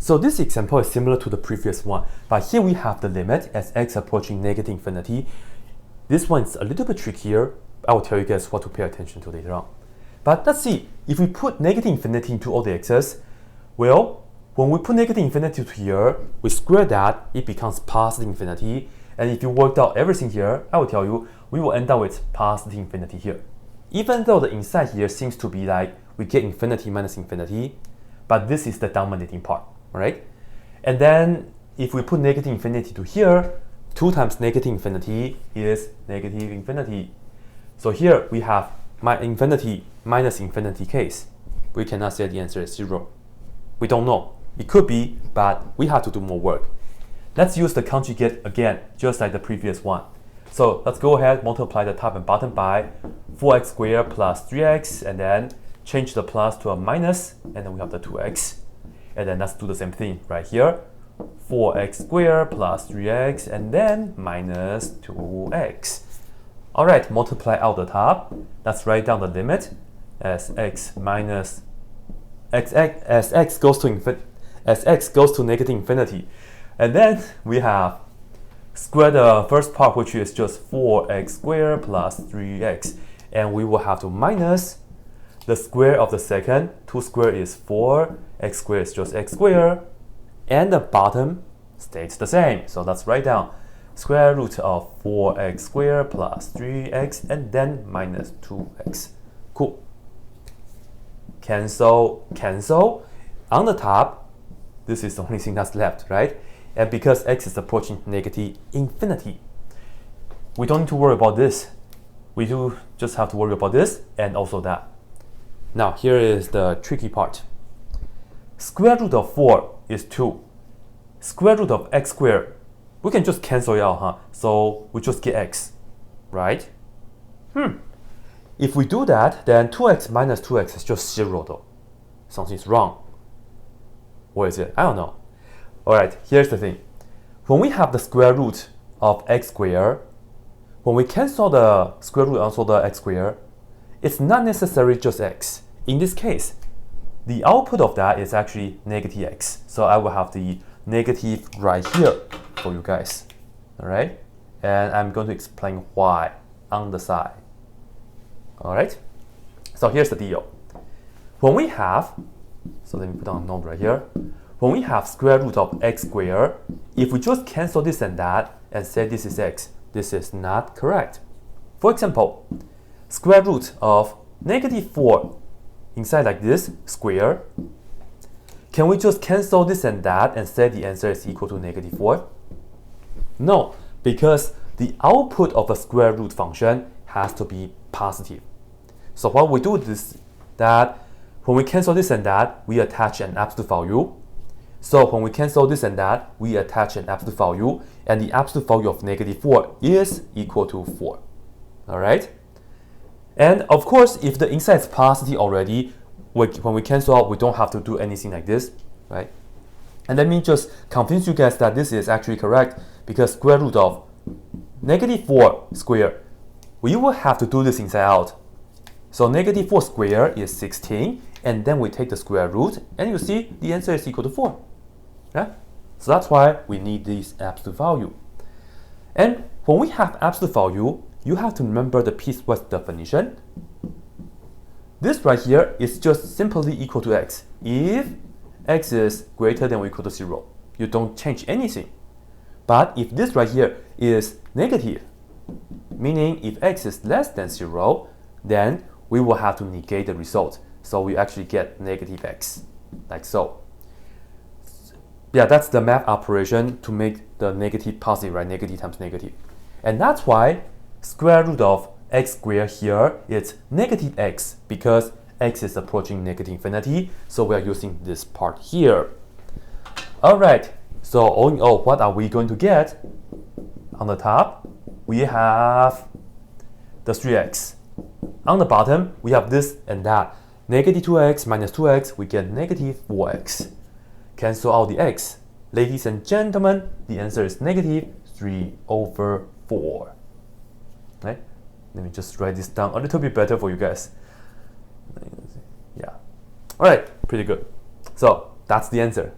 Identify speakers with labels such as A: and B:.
A: So this example is similar to the previous one, but here we have the limit as x approaching negative infinity. This one's a little bit trickier. I will tell you guys what to pay attention to later on. But let's see, if we put negative infinity into all the x's, well, when we put negative infinity to here, we square that, it becomes positive infinity. And if you worked out everything here, I will tell you, we will end up with positive infinity here. Even though the inside here seems to be like we get infinity minus infinity, but this is the dominating part, right? And then if we put negative infinity to here, 2 times negative infinity is negative infinity. So here we have my infinity minus infinity case. We cannot say the answer is 0. We don't know. It could be, but we have to do more work. Let's use the conjugate again, just like the previous one. So let's go ahead, multiply the top and bottom by 4x squared plus 3x, and then change the plus to a minus, and then we have the 2x. And then let's do the same thing right here. 4x squared plus 3x, and then minus 2x. All right, multiply out the top. Let's write down the limit as x minus as x goes to negative infinity. And then we have square the first part, which is just 4x squared plus 3x. And we will have to minus the square of the second. 2 squared is 4, x squared is just x squared. And the bottom stays the same. So let's write down square root of 4x squared plus 3x and then minus 2x. Cool. Cancel, cancel. On the top, this is the only thing that's left, right? And because x is approaching negative infinity, we don't need to worry about this. We do just have to worry about this and also that. Now here is the tricky part. Square root of 4 is 2. Square root of x squared, we can just cancel it out, huh? So we just get x, right? If we do that, then 2x minus 2x is just 0 though. Something's wrong. What is it? I don't know. Alright, here's the thing. When we have the square root of x squared, when we cancel the square root and also the x squared, it's not necessarily just x. In this case, the output of that is actually negative x. So I will have the negative right here for you guys. Alright? And I'm going to explain why on the side. Alright? So here's the deal. When we have, so let me put down a note right here. When we have square root of x squared, if we just cancel this and that and say this is x, this is not correct. For example, square root of negative 4 inside like this, square. Can we just cancel this and that and say the answer is equal to negative 4? No, because the output of a square root function has to be positive. So what we do is that when we cancel this and that, we attach an absolute value. So when we cancel this and that, we attach an absolute value, and the absolute value of negative 4 is equal to 4. Alright? And of course, if the inside is positive already, when we cancel out, we don't have to do anything like this, right? And let me just convince you guys that this is actually correct, because square root of negative 4 squared, we will have to do this inside out. So negative 4 squared is 16, and then we take the square root, and you see the answer is equal to 4. Yeah? So that's why we need this absolute value. And when we have absolute value, you have to remember the piecewise definition. This right here is just simply equal to x. If x is greater than or equal to 0, you don't change anything. But if this right here is negative, meaning if x is less than 0, then we will have to negate the result. So we actually get negative x, like so. Yeah, that's the math operation to make the negative positive, right? Negative times negative. And that's why square root of x squared here is negative x, because x is approaching negative infinity. So we are using this part here. Alright, so all in all, what are we going to get? On the top, we have the 3x. On the bottom, we have this and that. Negative 2x minus 2x, we get negative 4x. Cancel out the x. Ladies and gentlemen, the answer is negative 3/4. Right? Let me just write this down a little bit better for you guys. Yeah. Alright, pretty good. So that's the answer.